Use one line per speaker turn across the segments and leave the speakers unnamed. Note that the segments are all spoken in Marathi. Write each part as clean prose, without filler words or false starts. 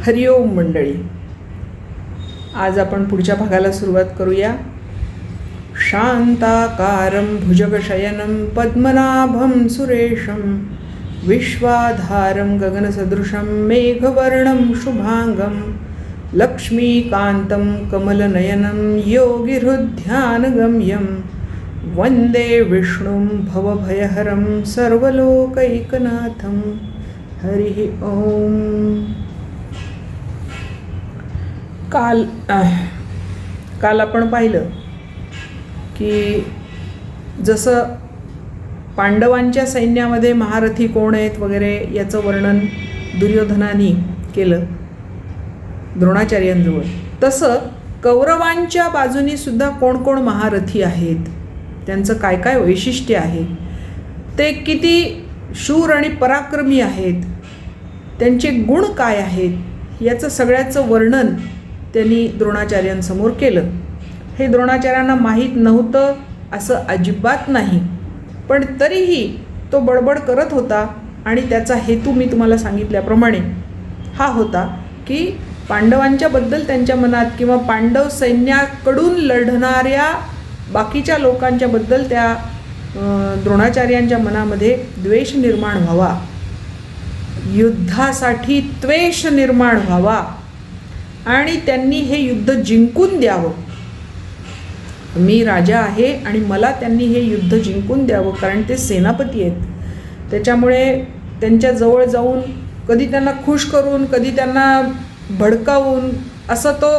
हरिओम मंडळी, आज आपण पुढच्या भागाला सुरुवात करूया. शांताकारं भुजगशयनं पद्मनाभं सुरेशं विश्वाधारं गगनसदृशं मेघवर्णं शुभांगं लक्ष्मीकान्तं कमलनयनं योगिहृद्ध्यानगम्यं वन्दे विष्णुं भवभयहरं सर्वलोकैकनाथं. हरि ओम. काल आपण पाहिलं की जसं पांडवांच्या सैन्यामध्ये महारथी कोण आहेत वगैरे याचं वर्णन दुर्योधनाने केलं द्रोणाचार्यांजवळ, तसं कौरवांच्या बाजूनी सुद्धा कोण कोण महारथी आहेत, त्यांचं काय काय वैशिष्ट्य आहे, ते किती शूर आणि पराक्रमी आहेत, त्यांचे गुण काय आहेत, याचं सगळ्याचं वर्णन त्यांनी द्रोणाचार्यांसमोर केलं. हे द्रोणाचार्यांना माहीत नव्हतं असं अजिबात नाही, पण तरीही तो बडबड करत होता आणि त्याचा हेतू मी तुम्हाला सांगितल्याप्रमाणे हा होता की पांडवांच्याबद्दल त्यांच्या मनात किंवा पांडव सैन्याकडून लढणाऱ्या बाकीच्या लोकांच्याबद्दल त्या द्रोणाचार्यांच्या मनामध्ये द्वेष निर्माण व्हावा, युद्धासाठी त्वेष निर्माण व्हावा आणि त्यांनी हे युद्ध जिंकून द्यावं. मी राजा आहे आणि मला त्यांनी हे युद्ध जिंकून द्यावं, कारण ते सेनापती आहेत. त्याच्यामुळे त्यांच्याजवळ जाऊन कधी त्यांना खुश करून कधी त्यांना भडकावून असं तो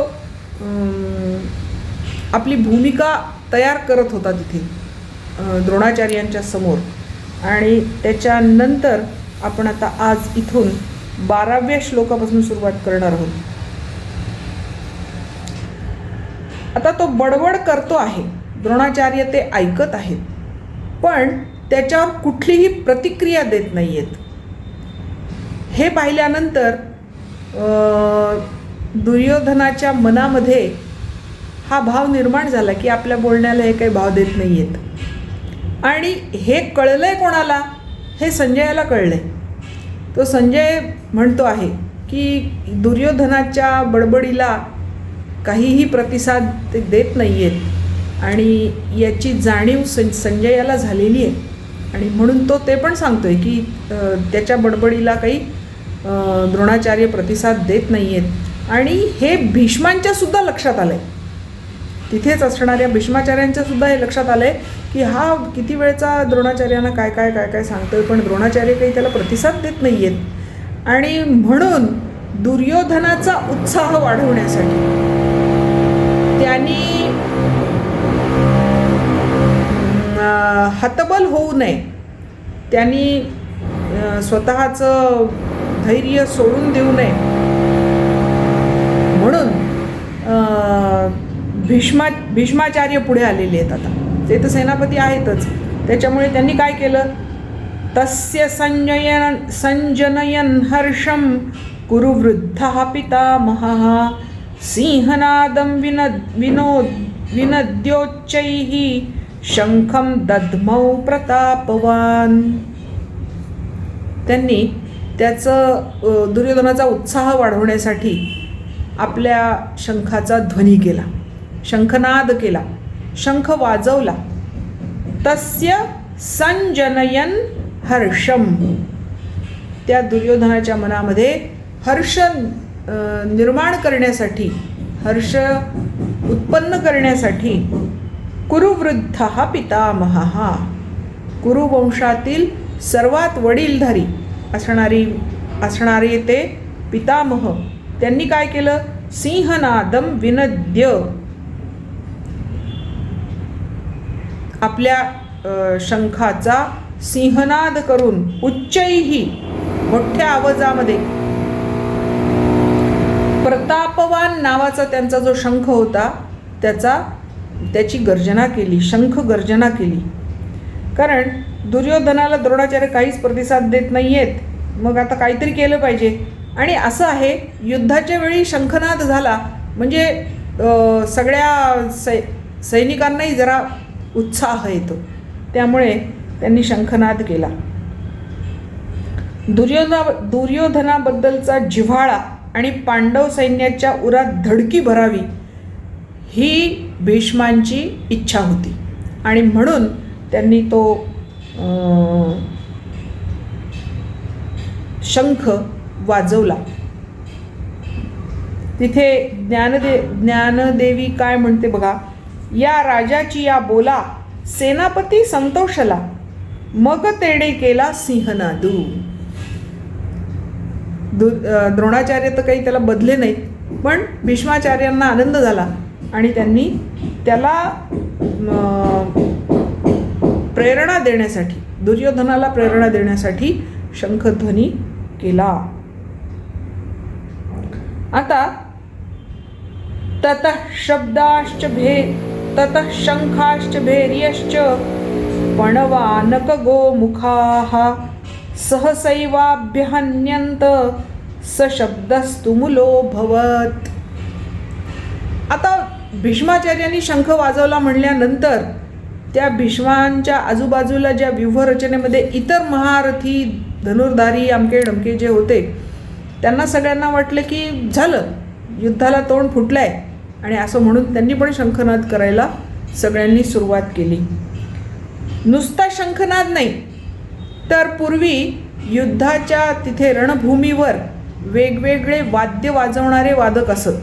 आपली भूमिका तयार करत होता तिथे द्रोणाचार्यांच्या समोर. आणि त्याच्यानंतर आपण आता आज इथून 12व्या श्लोकापासून सुरुवात करणार आहोत. आता तो बडबड करतो आहे, द्रोणाचार्य ते ऐकत आहेत, पण त्याच्यावर कुठलीही प्रतिक्रिया देत नाही आहेत. हे पाहिल्यानंतर दुर्योधनाच्या मनामध्ये हा भाव निर्माण झाला की आपल्या बोलण्याला हे काही भाव देत नाही आहेत. आणि हे कळलं आहे कोणाला? हे संजयाला कळलं आहे. तो संजय म्हणतो आहे की दुर्योधनाच्या बडबडीला काहीही प्रतिसाद ते देत नाही आहेत आणि याची जाणीव संजयाला झालेली आहे. आणि म्हणून तो ते पण सांगतो आहे की त्याच्या बडबडीला काही द्रोणाचार्य प्रतिसाद देत नाही आहेत. आणि हे भीष्मांच्यासुद्धा लक्षात आलं आहे, तिथेच असणाऱ्या भीष्माचार्यांच्यासुद्धा हे लक्षात आलं आहे की हा किती वेळचा द्रोणाचार्यांना काय काय काय काय सांगतो आहे, पण द्रोणाचार्य काही त्याला प्रतिसाद देत नाही आहेत. आणि म्हणून दुर्योधनाचा उत्साह वाढवण्यासाठी त्यांनी हतबल होऊ नये, त्यांनी स्वतःचं धैर्य सोडून देऊ नये, म्हणून भीष्माचार्य पुढे आलेले आहेत. आता ते तर सेनापती आहेतच, त्याच्यामुळे त्यांनी काय केलं, तस्य संजनयन हर्षं कुरु वृद्धः पितामहः सिंहनादं विनद्योच्चैः शंखं दद्मौ प्रतापवान. त्यांनी त्याचं दुर्योधनाचा उत्साह वाढवण्यासाठी आपल्या शंखाचा ध्वनी केला, शंखनाद केला, शंख वाजवला. तस्य संजनयन हर्षम, त्या दुर्योधनाच्या मनामध्ये हर्ष निर्माण करण्यासाठी, हर्ष उत्पन्न करण्यासाठी कुरुवृद्धः पितामहः, कुरुवंशातील सर्वात वडीलधारी असणारे ते पितामह, त्यांनी काय केलं, सिंहनादम विनद्य, आपल्या शंखाचा सिंहनाद करून उच्चैही, मोठ्या आवाजामध्ये, प्रतापवान नावाचा त्यांचा जो शंख होता त्याची गर्जना केली, शंख गर्जना केली. कारण दुर्योधनाला द्रोणाचार्य काहीच प्रतिसाद देत नाही आहेत, मग आता काहीतरी केलं पाहिजे. आणि असं आहे, युद्धाच्या वेळी शंखनाद झाला म्हणजे सगळ्या सैनिकांनाही जरा उत्साह येतो, त्यामुळे त्यांनी शंखनाद केला. दुर्योधनाबद्दलचा जिव्हाळा आणि पांडव सैन्याच्या उरात धडकी भरावी ही भीष्मांची इच्छा होती आणि म्हणून त्यांनी तो शंख वाजवला. तिथे ज्ञानदेवी काय म्हणते बघा, या राजाची या बोला सेनापती संतोषला, मग तेणे केला सिंहनादू. द्रोणाचार्य तर काही त्याला बदले नाहीत, पण भीष्माचार्यांना आनंद झाला आणि त्यांनी त्याला प्रेरणा देण्यासाठी, दुर्योधनाला प्रेरणा देण्यासाठी शंखध्वनी केला. आता ततः शंखाश्च भैर्यश्च पणवानक गोमुखाः सहसैवाभ्यहन्यन्त सशब्दस्तुमुलो भवत. आता भीष्माचार्यांनी शंख वाजवला म्हणल्यानंतर त्या भीष्मांच्या आजूबाजूला ज्या व्यूहरचनेमध्ये इतर महारथी धनुर्धारी अमके डमके जे होते त्यांना सगळ्यांना वाटलं की झालं, युद्धाला तोंड फुटलं आहे, आणि असं म्हणून त्यांनी पण शंखनाद करायला सगळ्यांनी सुरुवात केली. नुसता शंखनाद नाही तर पूर्वी युद्धाच्या तिथे रणभूमीवर वेगवेगळे वाद्य वाजवणारे वादक असत.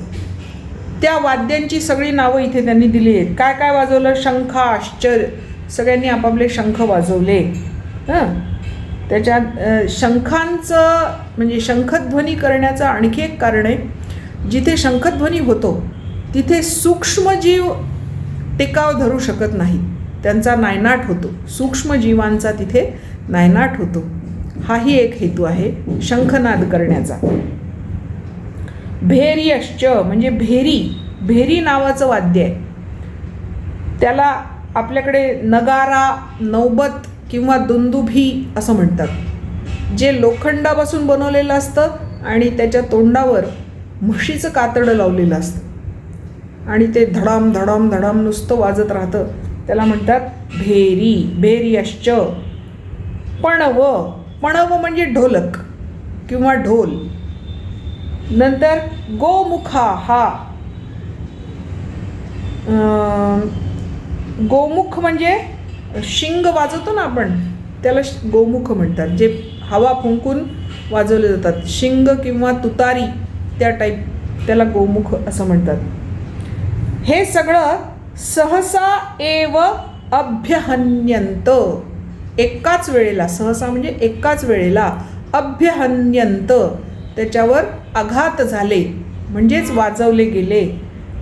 त्या वाद्यांची सगळी नावं इथे त्यांनी दिली आहेत. काय काय वाजवलं? शंखाश्च, सगळ्यांनी आपापले शंख वाजवले. त्याच्यात शंखांचं म्हणजे शंखध्वनी करण्याचं आणखी एक कारण आहे, जिथे शंखध्वनी होतो तिथे सूक्ष्मजीव टिकाव धरू शकत नाही, त्यांचा नायनाट होतो, सूक्ष्मजीवांचा तिथे नायनाट होतो. हाही एक हेतू आहे शंखनाद करण्याचा. भैर्यश्च म्हणजे भेरी नावाचं वाद्य आहे. त्याला आपल्याकडे नगारा, नौबत किंवा दुंदुभी असं म्हणतात. जे लोखंडापासून बनवलेलं असतं आणि त्याच्या तोंडावर म्हशीचं कातडं लावलेलं असतं आणि ते धडाम धडाम धडाम नुसतं वाजत राहतं, त्याला म्हणतात भैर्यश्च. पणव म्हणजे ढोलक किंवा ढोल. नंतर गोमुखा, हा गोमुख म्हणजे शिंग वाजवतो ना आपण, त्याला गोमुख म्हणतात. जे हवा फुंकून वाजवले जातात, शिंग किंवा तुतारी त्या टाईप, त्याला गोमुख असं म्हणतात. हे सगळं सहसा एव अभ्यहन्यंत, एकाच वेळेला, सहसा म्हणजे एकाच वेळेला, अभ्यहन्यंत त्याच्यावर आघात झाले म्हणजेच वाजवले गेले.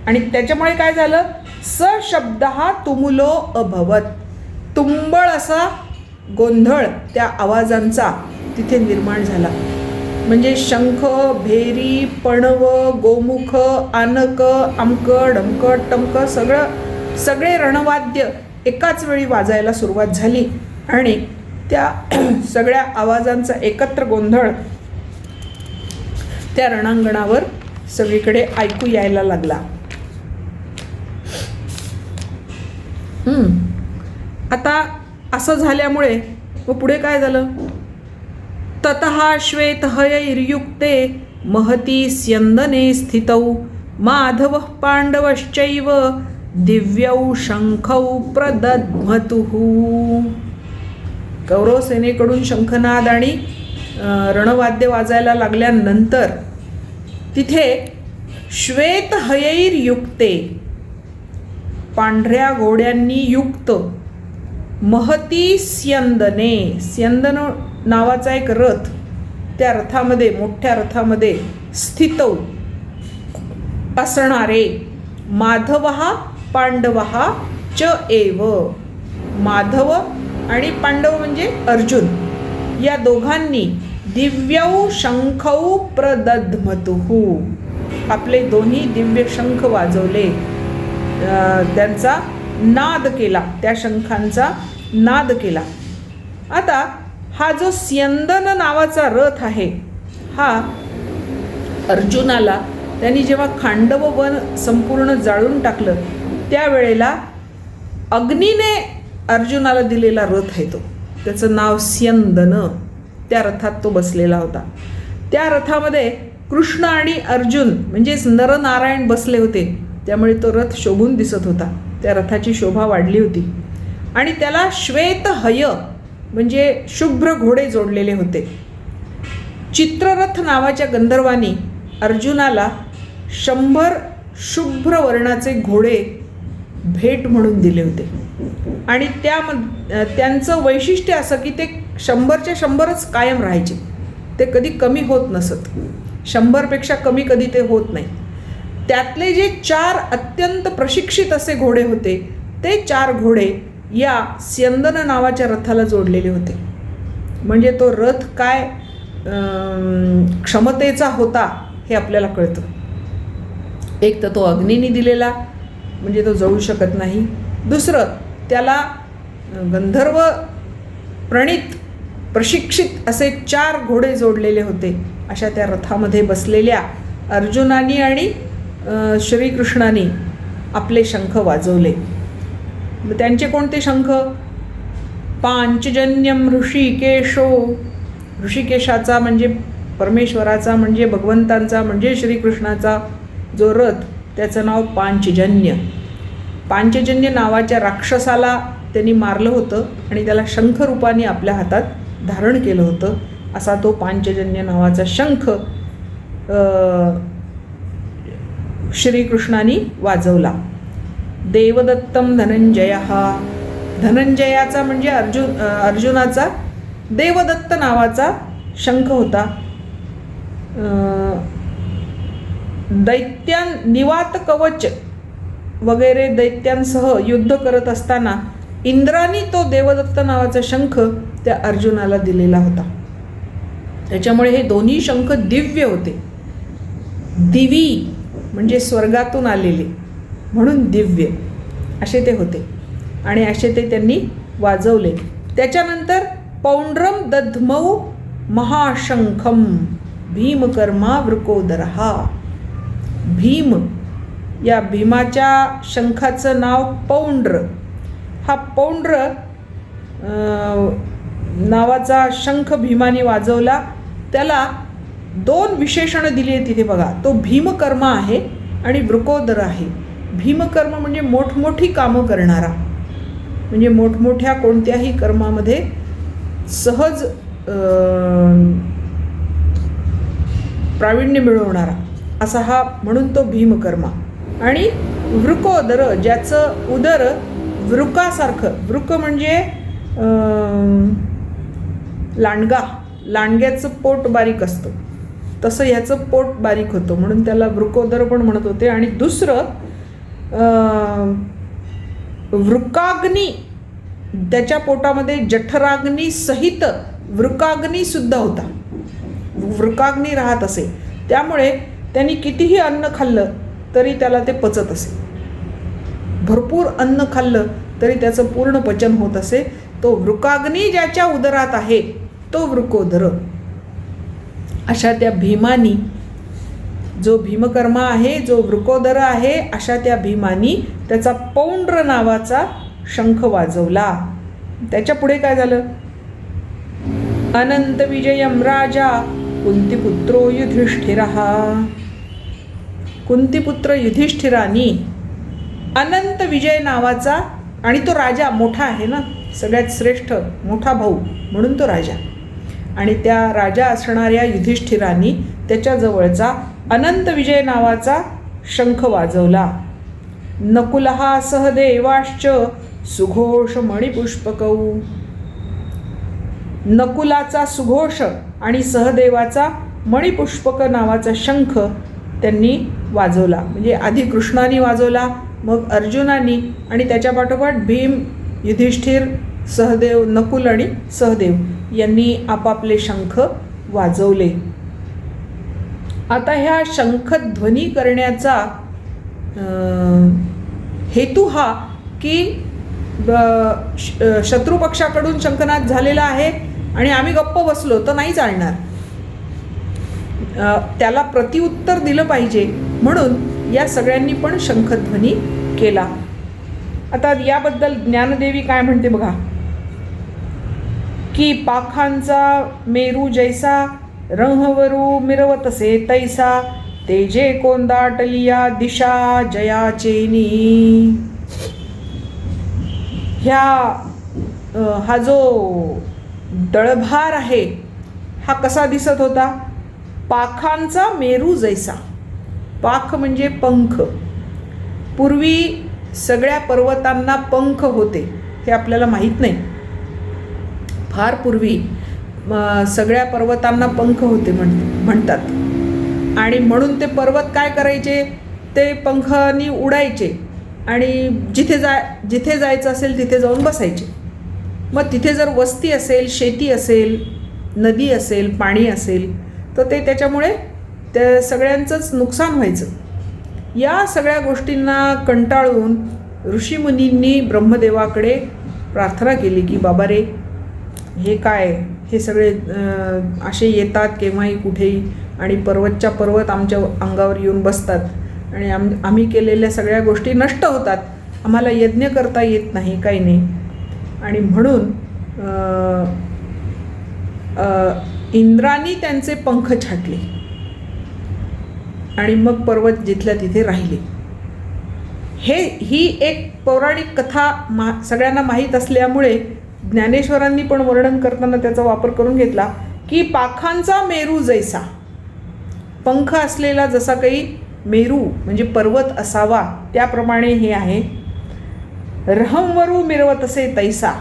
आणि त्याच्यामुळे काय झालं? सशब्द तुमुलो अभवत, तुंबळ असा गोंधळ त्या आवाजांचा तिथे निर्माण झाला. म्हणजे शंख, भेरी, पणव, गोमुख, आनक, अमक ढमक टमक सगळे रणवाद्य एकाच वेळी वाजायला सुरुवात झाली आणि त्या सगळ्या आवाजांचा एकत्र गोंधळ त्या रणांगणावर सगळीकडे ऐकू यायला लागला. आता असं झाल्यामुळे मग पुढे काय झालं? ततः श्वेतहयैर्युक्ते महती स्यंदने स्थितौ माधव पांडवश्चैव दिव्यौ शंखौ प्रदध्मतुः. कौरव सेनेकडून शंखनाद आणि रणवाद्य वाजायला लागल्यानंतर तिथे श्वेतहयैर्युक्ते, पांढऱ्या घोड्यांनी युक्त, महती स्यंदने, स्यंदन नावाचा एक रथ, त्या रथामध्ये, मोठ्या रथामध्ये स्थितौ असणारे, माधवहा पांडवहा च एव, माधव आणि पांडव म्हणजे अर्जुन, या दोघांनी दिव्यौ शंखौ प्रदध्मतुः, आपले दोन्ही दिव्य शंख वाजवले, त्यांचा नाद केला, त्या शंखांचा नाद केला. आता हा जो स्यंदन नावाचा रथ आहे, हा अर्जुनाला त्यांनी जेव्हा खांडव वन संपूर्ण जाळून टाकलं त्यावेळेला अग्नीने अर्जुनाला दिलेला रथ आहे तो, त्याचं नाव स्यंदन. त्या रथात तो बसलेला होता. त्या रथामध्ये कृष्ण आणि अर्जुन म्हणजेच नरनारायण बसले होते, त्यामुळे तो रथ शोभून दिसत होता. त्या रथाची शोभा वाढली होती. आणि त्याला श्वेत हय म्हणजे शुभ्र घोडे जोडलेले होते. चित्ररथ नावाच्या गंधर्वानी अर्जुनाला 100 शुभ्र वर्णाचे घोडे भेट म्हणून दिले होते. आणि त्यांचं वैशिष्ट्य असं की ते 100च्या 100च कायम राहायचे. ते कधी कमी होत नसत. 100पेक्षा कमी कधी ते होत नाही. त्यातले जे 4 अत्यंत प्रशिक्षित असे घोडे होते, ते 4 घोडे या स्यंदन नावाच्या रथाला जोडलेले होते. म्हणजे तो रथ काय क्षमतेचा होता हे आपल्याला कळतं. एक तर तो अग्नीने दिलेला, म्हणजे तो जळू शकत नाही. दुसरं, त्याला गंधर्व प्रणित प्रशिक्षित असे 4 घोडे जोडलेले होते. अशा त्या रथामध्ये बसलेल्या अर्जुनानी आणि श्रीकृष्णाने आपले शंख वाजवले. त्यांचे कोणते शंख? पांचजन्यम ऋषिकेशो, ऋषिकेशाचा म्हणजे परमेश्वराचा, म्हणजे भगवंतांचा, म्हणजे श्रीकृष्णाचा जो रथ, त्याचं नाव पांचजन्य. पांचजन्य नावाच्या राक्षसाला त्यांनी मारलं होतं आणि त्याला शंखरूपाने आपल्या हातात धारण केलं होतं. असा तो पांचजन्य नावाचा शंख श्रीकृष्णाने वाजवला. देवदत्तम धनंजय, धनंजयाचा म्हणजे अर्जुनाचा देवदत्त नावाचा शंख होता. निवात कवच वगैरे दैत्यांसह युद्ध करत असताना इंद्रानी तो देवदत्त नावाचा शंख त्या अर्जुनाला दिलेला होता. त्याच्यामुळे हे दोन्ही शंख दिव्य होते. दिवी म्हणजे स्वर्गातून आलेले म्हणून दिव्य असे ते होते. आणि असे ते त्यांनी वाजवले. त्याच्यानंतर पौंड्रम दध्मौ महाशंखम भीमकर्मा वृकोदरहा. भीम या भीमाच्या शंखाचं नाव पौंड्र. हा पौंड्र नावाचा शंख भीमाने वाजवला. त्याला 2 विशेषणं दिली आहेत तिथे बघा. तो भीमकर्मा आहे आणि वृकोदर आहे. भीमकर्म म्हणजे मोठमोठी कामं करणारा, म्हणजे मोठमोठ्या कोणत्याही कर्मामध्ये सहज प्रावीण्य मिळवणारा असा हा, म्हणून तो भीमकर्मा. आणि वृकोदर ज्याचं उदर वृकासारखं, वृक म्हणजे लांडगा, लांडग्याचं पोट बारीक असतं तसं ह्याचं पोट बारीक होतं म्हणून त्याला वृकोदर पण म्हणत होते. आणि दुसरं वृकाग्नी, त्याच्या पोटामध्ये जठराग्नी सहित वृकाग्नीसुद्धा होता. वृकाग्नी राहत असे, त्यामुळे त्यांनी कितीही अन्न खाल्लं तरी त्याला ते पचत असे. भरपूर अन्न खाल्लं तरी त्याचं पूर्ण पचन होत असे. तो वृकाग्नी ज्याच्या उदरात आहे तो वृकोदर. अशा त्या भीमानी, जो भीमकर्मा आहे, जो वृकोदर आहे, अशा त्या भीमानी त्याचा पौंड्र नावाचा शंख वाजवला. त्याच्या पुढे काय झालं? अनंत विजयम राजा कुंतीपुत्रो युधिष्ठिरः. कुंतीपुत्र युधिष्ठिरानी अनंत विजय नावाचा, आणि तो राजा मोठा आहे ना, सगळ्यात श्रेष्ठ मोठा भाऊ म्हणून तो राजा. आणि त्या राजा असणाऱ्या युधिष्ठिरानी त्याच्याजवळचा अनंत विजय नावाचा शंख वाजवला. नकुलः सहदेवाश्च सुघोष मणिपुष्पकौ. नकुलाचा सुघोष आणि सहदेवाचा मणिपुष्पक नावाचा शंख त्यांनी वाजवला. म्हणजे आधी कृष्णाने वाजवला, मग अर्जुनानी, आणि त्याच्या पाठोपाठ भीम, युधिष्ठिर, सहदेव, नकुल आणि सहदेव यांनी आपापले शंख वाजवले. आता ह्या शंखध्वनी करण्याचा हेतू हा की शत्रुपक्षाकडून शंखनाद झालेला आहे आणि आम्ही गप्प बसलो तर नाही चालणार. त्याला प्रतिउत्तर दिलं पाहिजे म्हणून या सगळ्यांनी पण शंखध्वनी केला. आता याबद्दल ज्ञानदेवी काय म्हणते बघा, की पाखांचा मेरू जैसा रंहवरू मिरवतसे तैसा, तेजे कोंदाटलिया दिशा जयाचेनी. हा जो दळभार आहे हा कसा दिसत होता? पाखांचा मेरू जैसा. पाख म्हणजे पंख. पूर्वी सगळ्या पर्वतांना पंख होते हे आपल्याला माहीत नाही. फार पूर्वी सगळ्या पर्वतांना पंख होते म्हणतात. आणि म्हणून ते पर्वत काय करायचे? ते पंखांनी उडायचे आणि जिथे जायचं असेल तिथे जाऊन बसायचे. मग तिथे जर वस्ती असेल, शेती असेल, नदी असेल, पाणी असेल तर ते त्याच्यामुळे त्या सगळ्यांचंच नुकसान व्हायचं. या सगळ्या गोष्टींना कंटाळून ऋषीमुनींनी ब्रह्मदेवाकडे प्रार्थना केली की बाबा रे, हे काय, हे सगळे असे येतात केव्हाही कुठेही आणि पर्वतच्या पर्वत आमच्या अंगावर येऊन बसतात आणि आम्ही केलेल्या सगळ्या गोष्टी नष्ट होतात. आम्हाला यज्ञ करता येत नाही, काही नाही. आणि म्हणून इंद्रानी त्यांचे पंख छाटले आणि मग पर्वत जिथल्या तिथे राहिले. ही एक पौराणिक कथा सगळ्यांना माहीत असल्यामुळे ज्ञानेश्वरांनी पण वर्णन करताना त्याचा वापर करून घेतला की पाखांचा मेरू जैसा, पंख असलेला जसा काही मेरू म्हणजे पर्वत असावा त्याप्रमाणे हे आहे. रहंवरू मिरवतसे तैसा.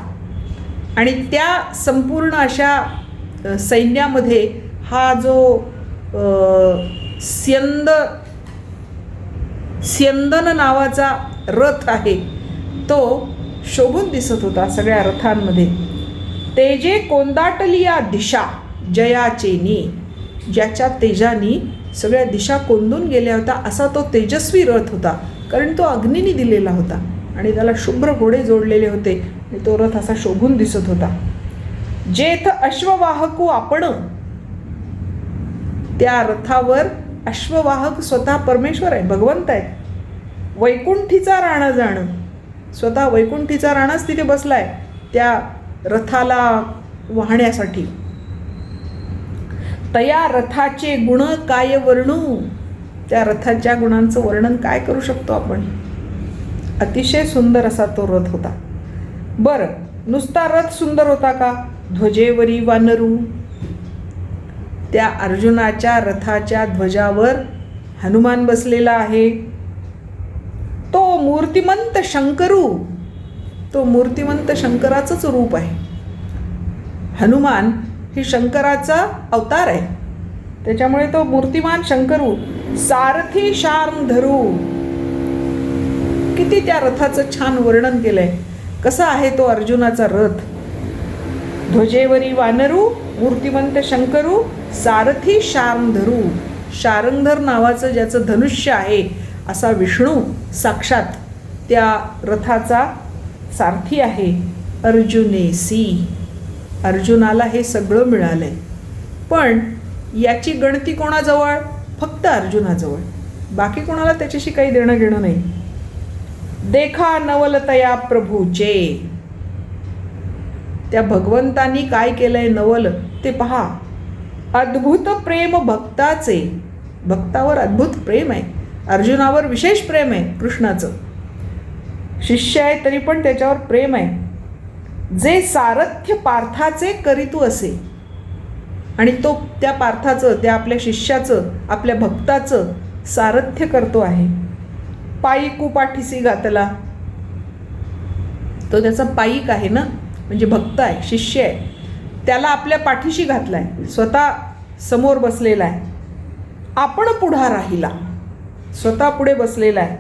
आणि त्या संपूर्ण अशा सैन्यामध्ये हा जो स्यंदन नावाचा रथ आहे तो शोभून दिसत होता सगळ्या रथांमध्ये. तेजे कोंदाटलिया दिशा जयाचेनी. ज्याच्या तेजानी सगळ्या दिशा कोंदून गेल्या होत्या असा तो तेजस्वी रथ होता, कारण तो अग्नीने दिलेला होता आणि त्याला शुभ्र घोडे जोडलेले होते आणि तो रथ असा शोभून दिसत होता. जेथ अश्ववाहकू आपण. त्या रथावर अश्ववाहक स्वतः परमेश्वर आहे, भगवंत आहे. वैकुंठीचा राणा जाणं, स्वतः वैकुंठीचा राणाच तिथे बसलाय त्या रथाला वाहण्यासाठी. तया रथाचे गुण काय वर्णू. त्या रथाच्या गुणांचं वर्णन काय करू शकतो आपण? अतिशय सुंदर असा तो रथ होता. बरं, नुसता रथ सुंदर होता का? ध्वजेवरी वानरू. त्या अर्जुनाच्या रथाच्या ध्वजावर हनुमान बसलेला आहे. तो मूर्तिमंत शंकरू. तो मूर्तिमंत शंकराचंच रूप आहे. हनुमान ही शंकराचा अवतार आहे, त्याच्यामुळे तो मूर्तिमान शंकरू. सारथी शार्म धरू. किती त्या रथाचं छान वर्णन केलंय. कसा आहे तो अर्जुनाचा रथ? ध्वजेवरी वानरू, मूर्तिमंत शंकरू, सारथी शार्ंगधरू. शार्ंगधर नावाचं ज्याचं धनुष्य आहे असा विष्णू साक्षात त्या रथाचा सारथी आहे. अर्जुनेसी. अर्जुनाला हे सगळं मिळालंय, पण याची गणती कोणाजवळ? फक्त अर्जुनाजवळ. बाकी कोणाला त्याच्याशी काही देणं घेणं नाही. देखा नवलतया प्रभूचे. त्या भगवंतांनी काय केलंय नवल ते पहा. अद्भुत प्रेम भक्ताचे. भक्तावर अद्भुत प्रेम आहे. अर्जुनावर विशेष प्रेम आहे कृष्णाचं. शिष्य आहे तरी पण त्याच्यावर प्रेम आहे. जे सारथ्य पार्थाचे करीतू असे. आणि तो त्या पार्थाचं, त्या आपल्या शिष्याचं, आपल्या भक्ताचं सारथ्य करतो आहे. पायिकू पाठीसी घातला. तो त्याचा पायिक आहे ना, म्हणजे भक्त आहे, शिष्य आहे. त्याला आपल्या पाठीशी घातलाय, स्वतः समोर बसलेला आहे. आपण पुढा राहिला, स्वतः पुढे बसलेला आहे.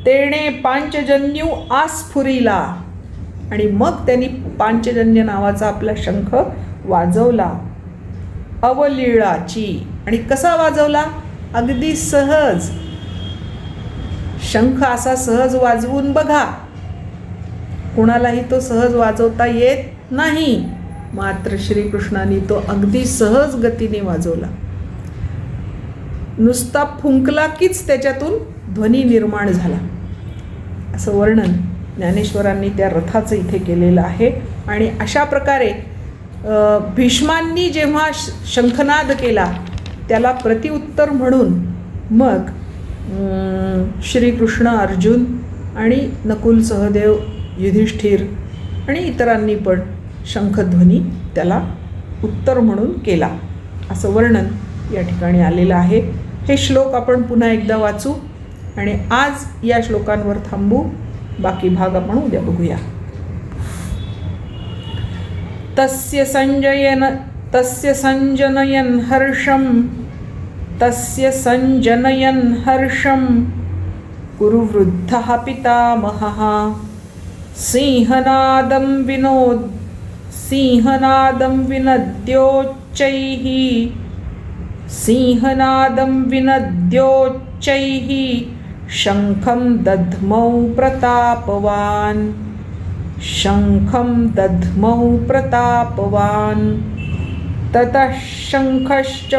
तेणे पांचजन्यू आस्फुरीला. आणि मग त्यांनी पांचजन्य नावाचा आपला शंख वाजवला. अवलीळाची. आणि कसा वाजवला? अगदी सहज. शंख असा सहज वाजवून बघा, कुणालाही तो सहज वाजवता येत नाही. मात्र श्रीकृष्णाने तो अगदी सहज गतीने वाजवला. नुसता फुंकला कीच त्याच्यातून ध्वनी निर्माण झाला. असं वर्णन ज्ञानेश्वरांनी त्या रथाचं इथे केलेलं आहे. आणि अशा प्रकारे भीष्मांनी जेव्हा शंखनाद केला त्याला प्रतिउत्तर म्हणून मग श्रीकृष्ण, अर्जुन आणि नकुल, सहदेव, युधिष्ठिर आणि इतरांनी पण शंखध्वनी त्याला उत्तर म्हणून केला, असं वर्णन या ठिकाणी आलेलं आहे. हे श्लोक आपण पुन्हा एकदा वाचू आणि आज या श्लोकांवर थांबू. बाकी भाग आपण उद्या बघूया. तस्य संजनयन् हर्षं कुरुवृद्धः पितामहः सिंहनादं विनद्योच्चैः शङ्खं दध्मौ प्रतापवान् ततः शङ्खश्च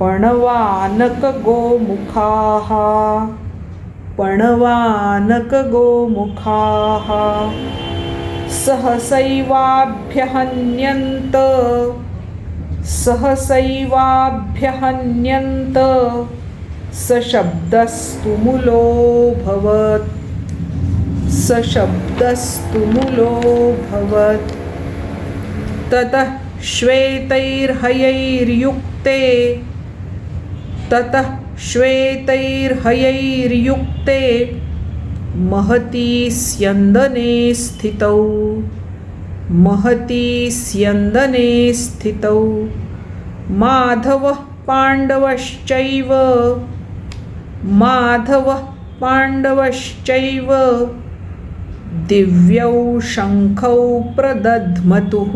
पणवानकगोमुखाः सहसैवाभ्यहन्यन्त सशब्दस्तु मूलोऽभवत् ततः श्वेतैर्हयैर्युक्ते महती स्यन्दने स्थितौ माधवः पाण्डवश्चैव दिव्यौ शङ्खौ प्रदध्मतुः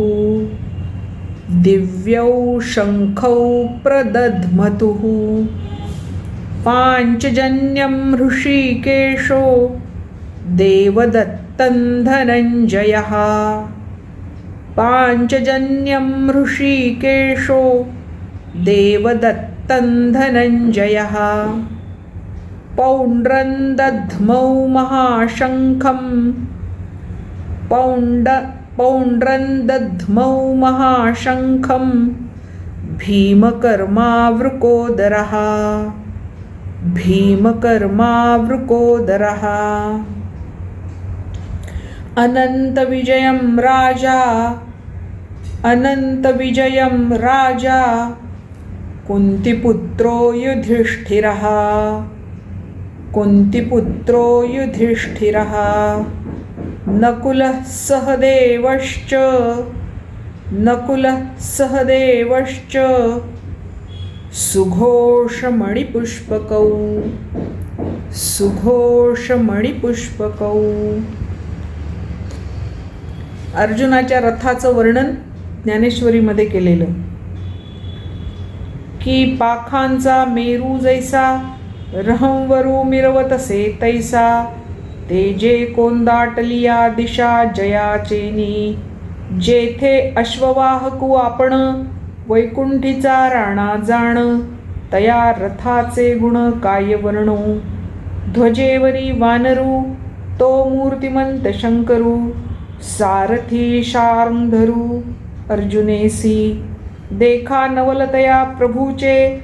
पाञ्चजन्यं हृषीकेशो देवदत्तं धनञ्जयः पौण्ड्रं दध्मौ महाशङ्खं भीमकर्मावृकोदरः अनन्तविजयं राजा कुन्तिपुत्रो युधिष्ठिरः नकुलः सहदेवश्च सुघोषमणिपुष्पकौ. अर्जुनाच्या रथाचं वर्णन ज्ञानेश्वरीमध्ये केलेलं की पाखांचा मेरू जैसा रहंवरू मिरवतसे तैसा तेजे कोंदाटलिया दिशा जयाचेनी जेथे अश्ववाहकू आपण वैकुंठीचा राणा जाण तया रथाचे गुण काय वर्णू ध्वजेवरी वानरू तो मूर्तिमंत शंकरू सारथी शार्ंगधरू अर्जुनेसी देखा नवलतया प्रभूचे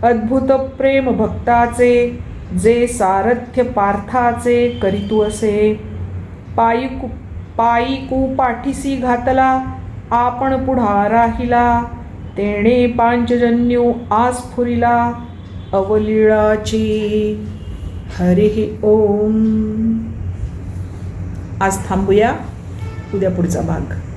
अद्भुत प्रेम भक्ताचे जे सारथ्य पार्थाचे करीतू असे पायीकू पाठीसी घातला आपण पुढा राहिला तेणे पांचजन्यो आस्फुरिला अवलीळाची. हरिः ओम. आज थांबूया, उद्या पुढचा भाग.